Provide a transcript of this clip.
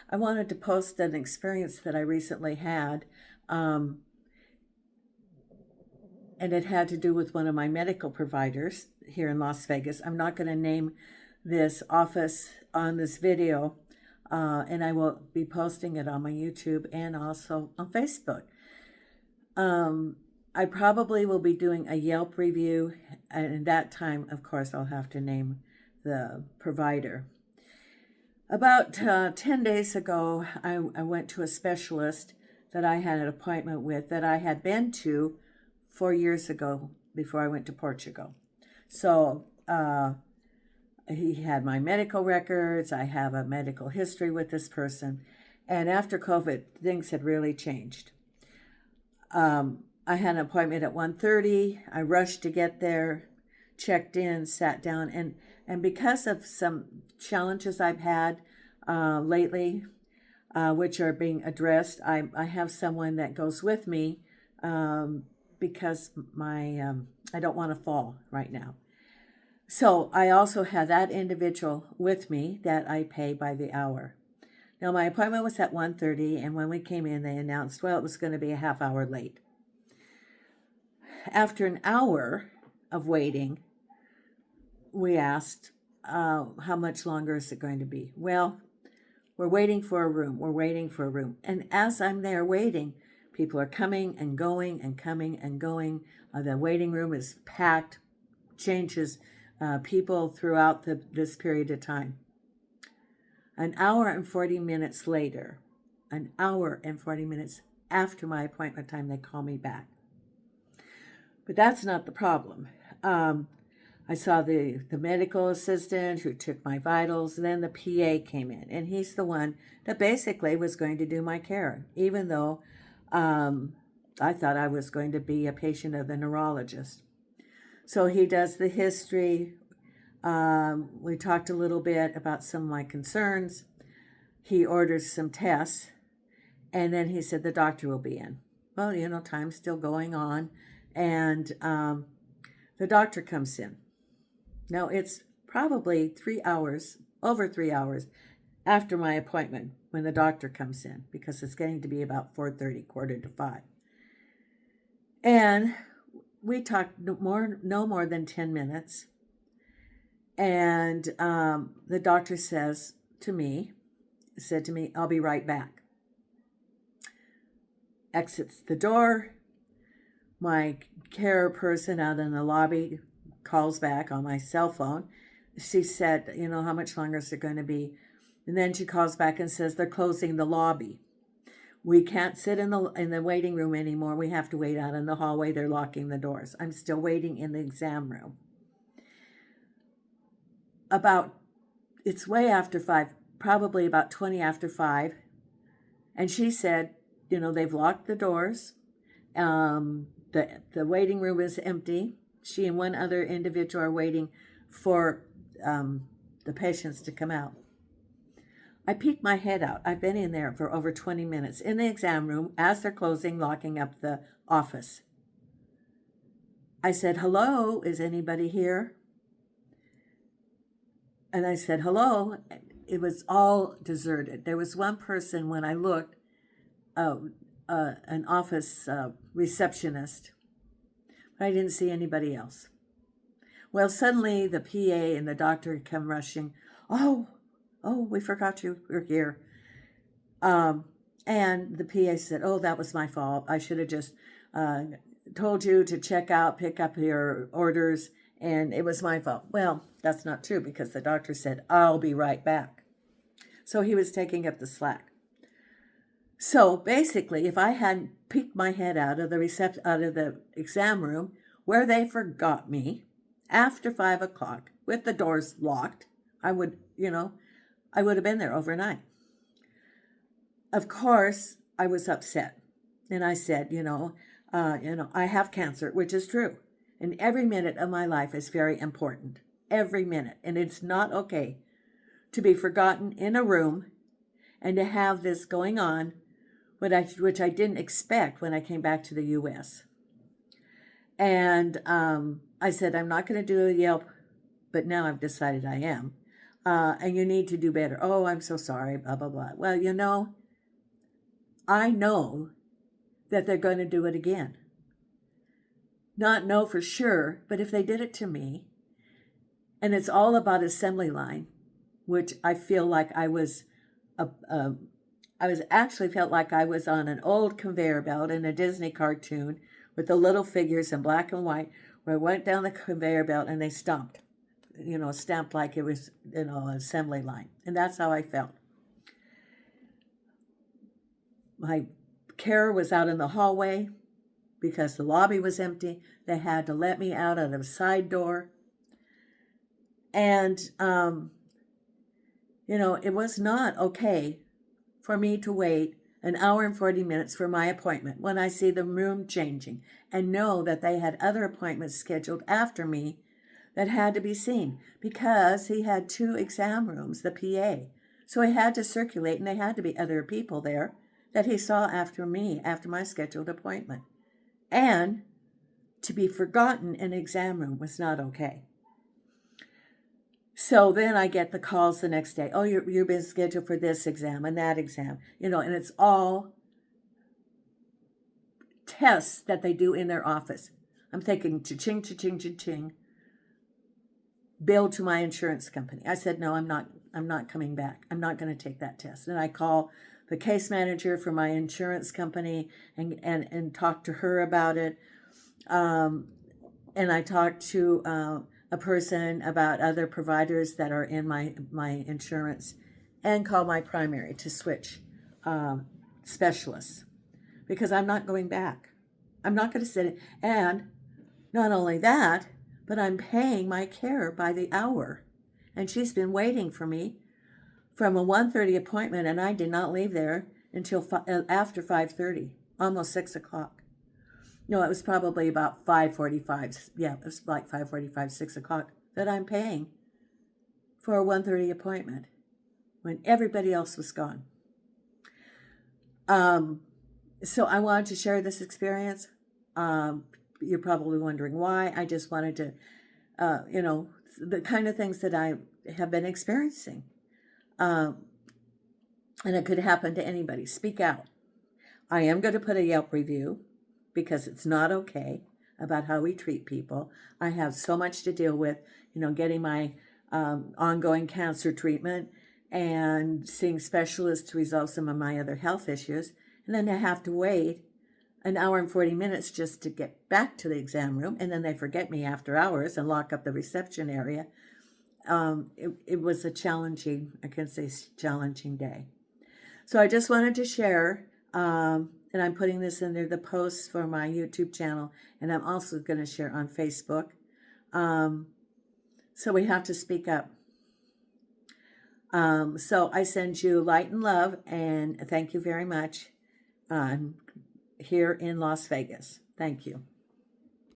I wanted to post an experience that I recently had, um, and it had to do with one of my medical providers here in Las Vegas. I'm not going to name this office on this video, and I will be posting it on my YouTube and also on Facebook. I probably will be doing a Yelp review, and at that time, of course, I'll have to name the provider. About 10 days ago, I went to a specialist that I had an appointment with that I had been to 4 years ago before I went to Portugal. So he had my medical records. I have a medical history with this person. And after COVID, things had really changed. I had an appointment at 1:30. I rushed to get there, checked in, sat down, and because of some challenges I've had lately, which are being addressed, I have someone that goes with me because I don't want to fall right now. So I also had that individual with me that I pay by the hour. Now my appointment was at 1:30, and when we came in, they announced, well, it was going to be a half hour late. After an hour of waiting, we asked, how much longer is it going to be? Well, we're waiting for a room. We're waiting for a room. And as I'm there waiting, people are coming and going and coming and going. The waiting room is packed, changes people throughout this period of time. An hour and 40 minutes later, an hour and 40 minutes after my appointment time, they call me back. But that's not the problem. I saw the medical assistant who took my vitals, and then the PA came in, and he's the one that basically was going to do my care, even though I thought I was going to be a patient of the neurologist. So he does the history. We talked a little bit about some of my concerns. He orders some tests, and then he said the doctor will be in. Well, time's still going on, and the doctor comes in. Now, it's probably 3 hours, over 3 hours, after my appointment when the doctor comes in, because it's getting to be about 4:30, quarter to 5. And we talked no more than 10 minutes. And the doctor said to me, I'll be right back. Exits the door. My care person out in the lobby calls back on my cell phone. She said, how much longer is it going to be? And then she calls back and says they're closing the lobby. We can't sit in the waiting room anymore. We have to wait out in the hallway. They're locking the doors. I'm still waiting in the exam room. It's way after 5, probably about 20 after 5. And she said, they've locked the doors. The waiting room is empty. She and one other individual are waiting for the patients to come out. I peeked my head out. I've been in there for over 20 minutes in the exam room as they're closing, locking up the office. I said, hello, is anybody here? And I said, hello. It was all deserted. There was one person when I looked, an office receptionist. I didn't see anybody else. Well, suddenly the PA and the doctor come rushing. Oh, we forgot you were here. And the PA said, oh, that was my fault. I should have just told you to check out, pick up your orders, and it was my fault. Well, that's not true, because the doctor said, I'll be right back. So he was taking up the slack. So basically, if I hadn't peeked my head out of the exam room where they forgot me after 5 o'clock with the doors locked, I would have been there overnight. Of course, I was upset, and I said, I have cancer, which is true, and every minute of my life is very important, every minute, and it's not okay to be forgotten in a room and to have this going on, which I didn't expect when I came back to the U.S. And I said, I'm not going to do a Yelp, but now I've decided I am. and you need to do better. Oh, I'm so sorry, blah, blah, blah. Well, I know that they're going to do it again. Not know for sure, but if they did it to me, and it's all about assembly line, which I feel like I was actually felt like I was on an old conveyor belt in a Disney cartoon with the little figures in black and white, where I went down the conveyor belt and they stamped like it was, an assembly line. And that's how I felt. My carer was out in the hallway because the lobby was empty. They had to let me out of the side door. And, it was not okay for me to wait an hour and 40 minutes for my appointment when I see the room changing and know that they had other appointments scheduled after me that had to be seen, because he had 2 exam rooms, the PA. So he had to circulate, and there had to be other people there that he saw after me, after my scheduled appointment. And to be forgotten in an exam room was not okay. So then I get the calls the next day. Oh, you've been scheduled for this exam and that exam, and it's all tests that they do in their office. I'm thinking, cha-ching, cha-ching, cha-ching, bill to my insurance company. I said, no, I'm not coming back. I'm not going to take that test. And I call the case manager for my insurance company and talk to her about it. And I talked to a person about other providers that are in my insurance, and call my primary to switch specialists, because I'm not going back. I'm not going to sit in. And not only that, but I'm paying my carer by the hour. And she's been waiting for me from a 1:30 appointment, and I did not leave there until after 5:30, almost 6 o'clock. No, it was probably about 5:45. Yeah, it was like 5:45, 6 o'clock that I'm paying for a 1:30 appointment when everybody else was gone. So I wanted to share this experience. You're probably wondering why. I just wanted to, the kind of things that I have been experiencing. And it could happen to anybody. Speak out. I am going to put a Yelp review, because it's not okay about how we treat people. I have so much to deal with, getting my ongoing cancer treatment and seeing specialists to resolve some of my other health issues. And then I have to wait an hour and 40 minutes just to get back to the exam room. And then they forget me after hours and lock up the reception area. It was a challenging day. So I just wanted to share, and I'm putting this in there, the posts for my YouTube channel, and I'm also going to share on Facebook. So we have to speak up. So I send you light and love, and thank you very much. I'm here in Las Vegas. Thank you.